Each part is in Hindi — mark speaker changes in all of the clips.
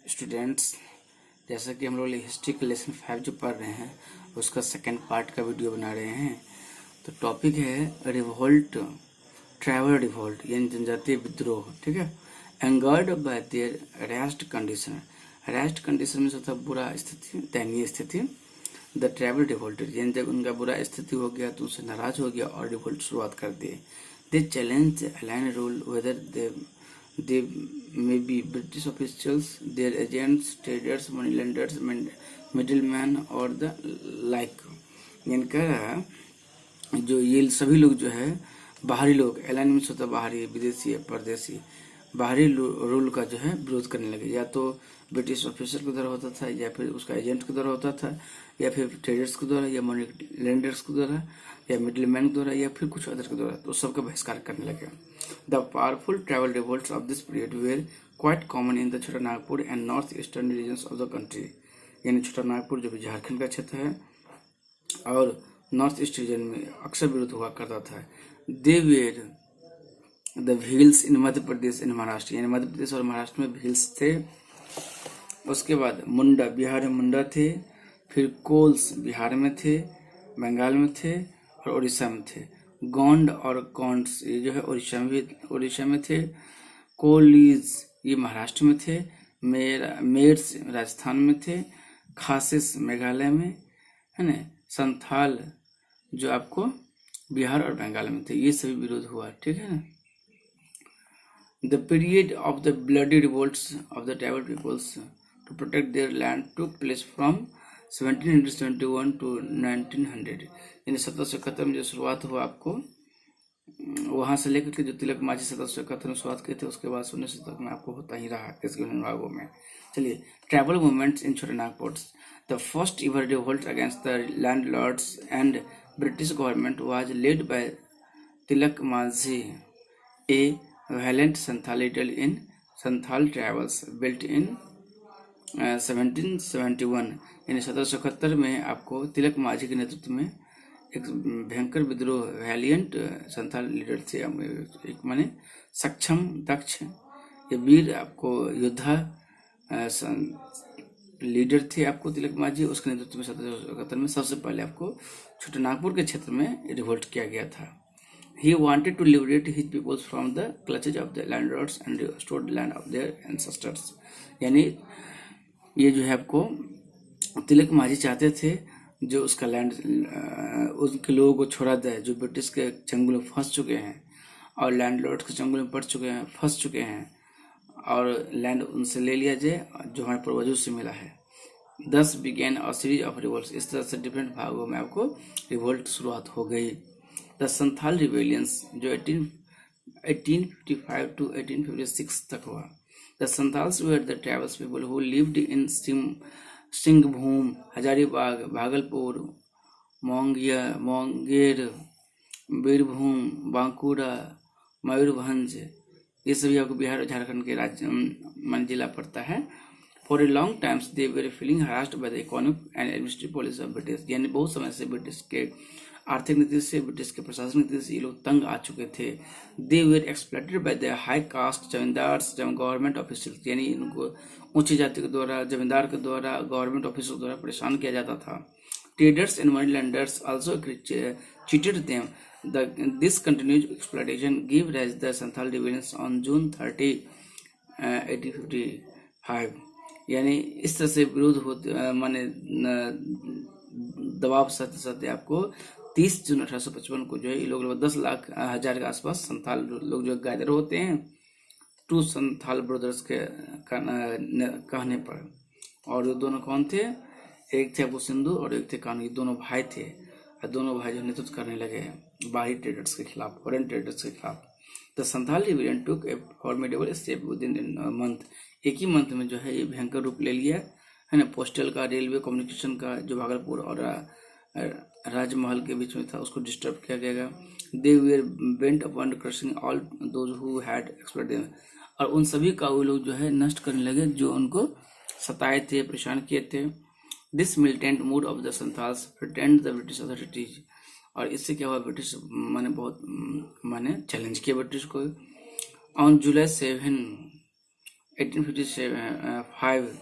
Speaker 1: स्टूडेंट्स, जैसा कि हम लोग हिस्ट्री का लेसन 5 जो पढ़ रहे हैं उसका सेकंड पार्ट का वीडियो बना रहे हैं। तो टॉपिक है रिवोल्ट, ट्राइबल रिवोल्ट यानी जनजातीय विद्रोह। ठीक है। Angered bye there rest condition, rest condition में होता बुरा स्थिति, दयनीय स्थिति। द ट्राइबल रिवोल्टेड यानी जब उनका बुरा स्थिति हो गया तो उनसे नाराज हो गया और रिवोल्ट शुरुआत कर दिए। They challenge alien rule whether they may be British officials, their agents, traders, moneylenders, middlemen or the like। यानी कह रहा है जो ये सभी लोग जो है बाहरी लोग, अलाइनमेंट होता है बाहरी, विदेशी, परदेशी, बाहरी रूल का जो है विरोध करने लगे। या तो ब्रिटिश ऑफिसर के द्वारा होता था, या फिर उसका एजेंट के द्वारा होता था, या फिर ट्रेडर्स के द्वारा, या मनी लेंडर्स के द्वारा, या मिडिलमैन के द्वारा, या फिर कुछ अदर के द्वारा। तो सबका बहिष्कार करने लगे। The powerful tribal revolts of this period were quite common in the Chota Nagpur and north eastern regions of the country. यानी छोटा नागपुर जो भी झारखंड का क्षेत्र है और नॉर्थ ईस्ट रीजन में अक्सर विरोध हुआ करता था। They were the Bhils in Madhya Pradesh and Maharashtra, यानी मध्य प्रदेश और महाराष्ट्र में भील्स थे। उसके बाद मुंडा, बिहार में मुंडा थे। फिर कोल्स बिहार में थे, बंगाल में थे और उड़ीसा में थे। गोंड और कौंड्स ये जो है उड़ीसा में थे। कोलीज ये महाराष्ट्र में थे। मेर्स राजस्थान में थे। खासिस मेघालय में है ना। संथाल जो आपको बिहार और बंगाल में थे। ये सभी विरोध हुआ। ठीक है ना। The period of the bloody revolts of the tribal peoples to protect their land took place from 1771 to 1900। यानी 1771 में जो शुरुआत हुआ आपको वहां से लेकर के जो तिलक मांझी 1771 में शुरुआत की थी उसके बाद 1900 तक में आपको होता ही रहा इसके विभागों में। चलिए, ट्राइबल मूवमेंट्स इन छोटे Nagpur. The first ever revolt against the landlords and British government was led by Tilak Manjhi, A violent Santhal leader in Santhal tribals built in 1771। यानी 1771 में आपको तिलक मांझी के नेतृत्व में एक भयंकर विद्रोह, वैलियंट संथाल लीडर थे। एक माने सक्षम, दक्ष, ये वीर आपको योद्धा लीडर थे आपको तिलक मांझी। उसके नेतृत्व में 1771 में सबसे पहले आपको छोटे नागपुर के क्षेत्र में रिवोल्ट किया गया था। He wanted to liberate his peoples from the clutches of the landlords and restore the land of their ancestors। यानी ये जो है आपको तिलक मांझी चाहते थे जो उसका लैंड उनके लोगों को छोड़ा दे जो ब्रिटिश के चंगुल में फंस चुके हैं और लैंडलॉर्ड्स के चंगुल में पड़ चुके हैं, फंस चुके हैं, और लैंड उनसे ले लिया जाए जो हमारे पूर्वजों से मिला है। 10 बिगेन और सीरीज ऑफ रिवोल्ट। इस तरह से डिफरेंट भागों में आपको रिवोल्ट शुरुआत हो गई। द संथाल रिवेलियंस जो 1855 to 1856 तक हुआ। The Santhals were the tribals people who lived in Singhbhum, Hazaribagh, Bhagalpur, Monghyr, Birbhum, Bankura, Mayurbhanj, ये सभी आपको बिहार और झारखंड के राज्य मन जिला पड़ता है। For a long times they were feeling harassed by the economic and administrative policy of British. यानी बहुत समय से ब्रिटिश के आर्थिक नीति से, ब्रिटिश के प्रशासनिक नीति से ये लोग तंग आ चुके थे। They were exploited by the high cast zamindars, government officials, यानी इनको ऊंची जाति के द्वारा, जमींदार के द्वारा, गवर्नमेंट ऑफिसर द्वारा परेशान किया जाता था। Traders and money lenders also cheated them. This continued exploitation give rise the Santhal rebellions on June 30, 1855। यानी इस तरह से विरोध होते माने दबाव सत्य सत्य आपको 30 जून 1855 को जो है ये लोग 10,00,000 के आसपास संथाल लोग जो गैदर होते हैं टू संथाल ब्रदर्स के कहने पर। और ये दोनों कौन थे? एक थे अबू सिंधु और एक थे कानू। ये दोनों भाई थे और दोनों भाई जो नेतृत्व करने लगे बाहरी ट्रेडर्स के खिलाफ, फॉरेन ट्रेडर्स के खिलाफ। The Santhal rebellion took A formidable step with in month. एक ही मंथ में जो है ये भयंकर रूप ले लिया है ना। पोस्टल का, रेलवे कम्युनिकेशन का जो भागलपुर और राजमहल के बीच में था उसको डिस्टर्ब किया गया। They were bent upon crushing all those who had exploited them. और उन सभी का वो लोग जो है नष्ट करने लगे जो उनको सताए थे, परेशान किए थे। This militant mood off the Santhals pretend the British authorities. और इससे क्या हुआ, ब्रिटिश माने बहुत चैलेंज किया ब्रिटिश को। On July 7 1855,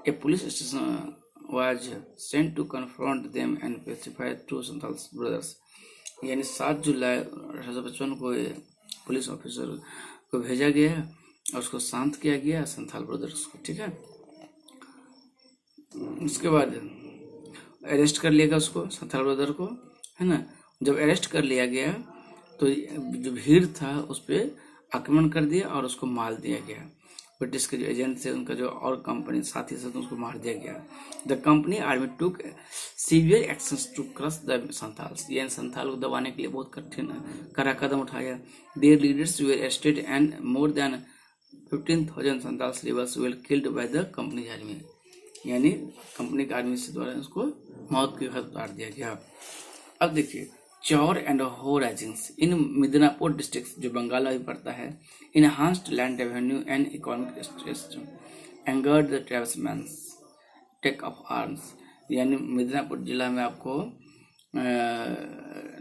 Speaker 1: a police station was sent to confront them and pacify two Santhal brothers. यानी 7 जुलाई 1855 को पुलिस ऑफिसर को भेजा गया और उसको शांत किया गया संथाल ब्रदर्स को, ठीक है। उसके बाद अरेस्ट कर लिया उसको, संथाल ब्रदर को, है ना। जब अरेस्ट कर लिया गया तो जो भीड़ था उस पर आक्रमण कर दिया और उसको मार दिया गया। ब्रिटिश के जो एजेंट थे उनका जो और कंपनी साथी से, तो उसको मार दिया गया। The company army took severe actions to crush the Santhals, यानी संथाल को दबाने के लिए बहुत कठिन कड़ा कदम उठाया। There leaders were arrested and more than 15,000 Santhals rebels were killed by the company army, यानी कंपनी के आर्मी से द्वारा उसको मौत के घाट उतार दिया गया। अब देखिए, चौर एंड हो राइजिंग्स इन मिदनापुर डिस्ट्रिक्ट, जो बंगाल में पड़ता है, enhanced land revenue and economic stress angered the tribesmen take off arms, यानी मिदनापुर जिला में आपको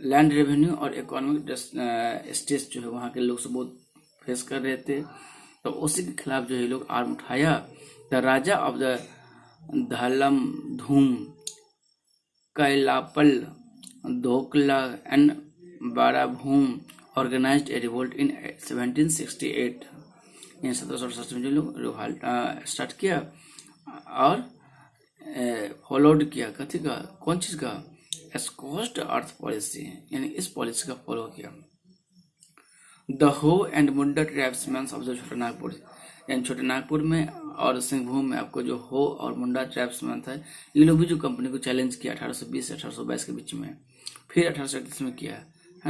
Speaker 1: लैंड रेवेन्यू और इकोनॉमिक स्ट्रेस जो है वहाँ के लोग से बहुत फेस कर रहे थे, तो उसी के खिलाफ जो है लोग आर्म उठाया। The Raja of the Dhalbhum Kailapal धोकला and Barabhum organised a revolt in 1768, in 1768 में जो लोग रिवोल्ट स्टार्ट किया और फॉलोड किया। कथी का, कौन चीज का, स्कॉच्ड अर्थ पॉलिसी, यानी इस पॉलिसी का फॉलो किया। द हो and Munda tribesman of the Chota Nagpur, यानी छोटे नागपुर में और सिंहभूम में आपको जो हो और मुंडा ट्राइब्समैन था, ये लोग भी जो कंपनी को चैलेंज किया 1820 से 1822 के बीच में, फिर 1838 में किया है।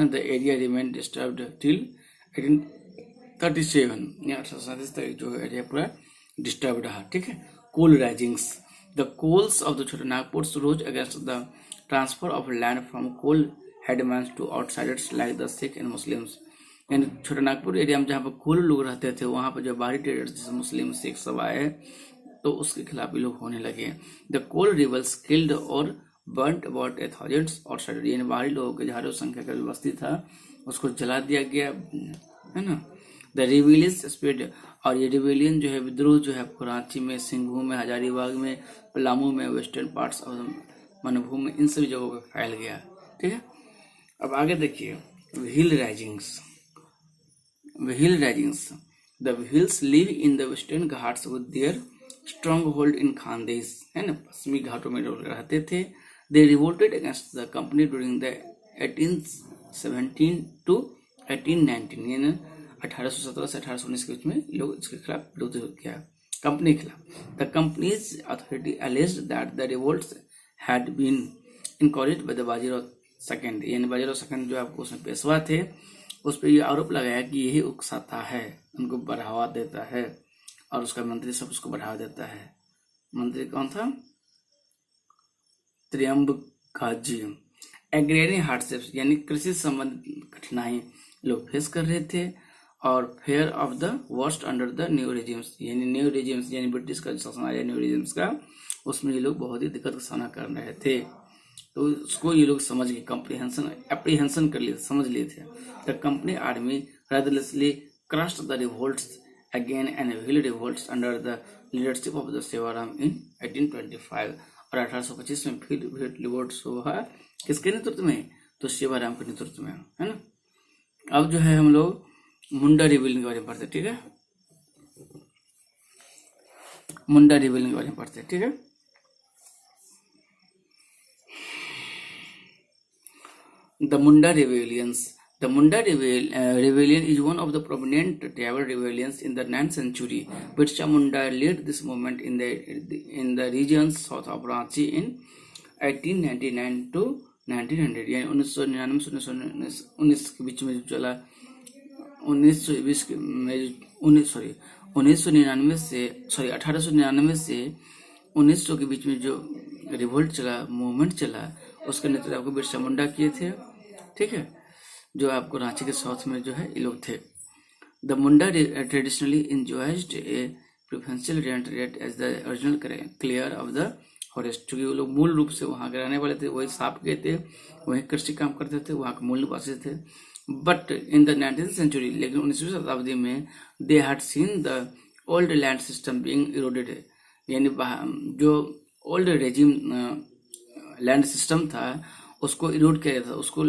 Speaker 1: The area remain disturbed till 1837, या 1837 तक जो एरिया पूरा डिस्टर्ब रहा, ठीक है। Kol risings, the Kols of the Chota Nagpur rose against the transfer of land from Kol headmen to outsiders like the Sikh and Muslims, यानी छोटा नागपुर एरिया में जहाँ पर कोल लोग रहते थे, वहाँ पर जो बाहरी ट्रेडर्स जैसे मुस्लिम सिख सब आए तो उसके खिलाफ भी लोग होने लगे। द कोल रिबल्स किल्ड और बर्न्ट अबाउट 1,000 आउटसाइडर, यानी बाहरी लोगों के जहाँ संख्या का बस्ती था उसको जला दिया गया, है ना। द रिविलियन स्प्रेड, और ये रिविलियन जो है विद्रोह जो है कराची में, सिंहभूम में, हजारीबाग में, पलामू में, वेस्टर्न पार्ट्स ऑफ मनभूम में, इन सभी जगहों पर फैल गया, ठीक है। अब आगे देखिए, हिल राइजिंग्स। Hill risings. The hills live in the western Ghats with their stronghold in Khandesh, है ना, पश्चिमी घाटों में लोग रहते थे। They revolted against the company during the 1817 to 1819, यानी 1817 से 1819 के बीच में लोग इसके खिलाफ विरोध किया, कंपनी के खिलाफ। The company's authority alleged that the revolts had been encouraged by the Bajirao second, यानी बाजीराव सेकंड जो आपको उसमें पेशवा थे, उस पर यह आरोप लगाया कि यही उकसाता है, उनको बढ़ावा देता है, और उसका मंत्री सब उसको बढ़ावा देता है। मंत्री कौन था? त्र्यंबकाजी। एग्रेरियन हार्डशिप्स, यानी कृषि संबंधित कठिनाई लोग फेस कर रहे थे, और fair of the worst under the new regimes, यानी न्यू रेजिम्स यानी ब्रिटिश का शासन आया न्यू रेजिम्स का, उसमें ये लोग बहुत ही दिक्कत का सामना कर रहे थे। तो उसको ये लोग समझ के एप्रीहेंशन कर लिए, समझ लिए थे। The company army ruthlessly crushed the revolts again and Bhil revolts under the leadership of the Sewaram in 1825, और 1825 में फिर रिवोल्ट्स हुआ किसके नेतृत्व में? तो सेवाराम के नेतृत्व में, है ना। अब जो है हम लोग मुंडा रिबेलियन के बारे में पढ़ते, ठीक है। मुंडा रिबेलियन के बारे में पढ़ते, ठीक है। The Munda rebellions. The Munda rebellion is one of the prominent tribal rebellions in the 9th century. Birsa Munda led this movement in the regions south of Ranchi in 1899 to 1900, यानी 1999 से 1919 के बीच में चला। 1899 से 1900 के बीच में जो रिवोल्ट चला, मूवमेंट चला, उसके नेतृत्व आपको बिरसा मुंडा किए थे, ठीक है, जो आपको रांची के साउथ में जो है ये लोग थे। The Munda traditionally enjoyed a preferential rent rate as the original clear of the forest, क्योंकि वो लोग मूल रूप से वहाँ के रहने वाले थे, वही सांप के थे, वही कृषि काम करते थे, वहाँ के मूल निवासी थे। But in the 19th century, लेकिन 19वीं शताब्दी में they had seen the old land system being eroded, यानी जो ओल्ड रेजिम लैंड सिस्टम था उसको इरोड किया जाता था, उसको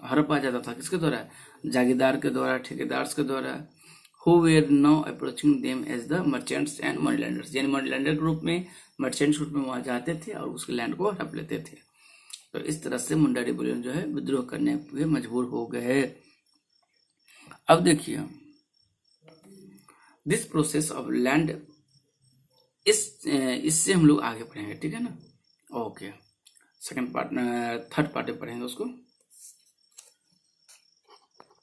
Speaker 1: हड़पा जाता था। किसके द्वारा? जागीरदार के द्वारा, ठेकेदार के द्वारा। Who were now approaching them as the merchants and money lenders, यानी मनी लैंडर के रूप में, मर्चेंट्स रूप में वहां जाते थे और उसके लैंड को हड़प लेते थे। तो इस तरह से मुंडा रिबेलियन जो है विद्रोह करने पे मजबूर हो गए। अब देखिए दिस प्रोसेस ऑफ लैंड, इससे हम लोग आगे पढ़ेंगे, ठीक है ना। Okay, second part, third part में पढ़ेंगे उसको।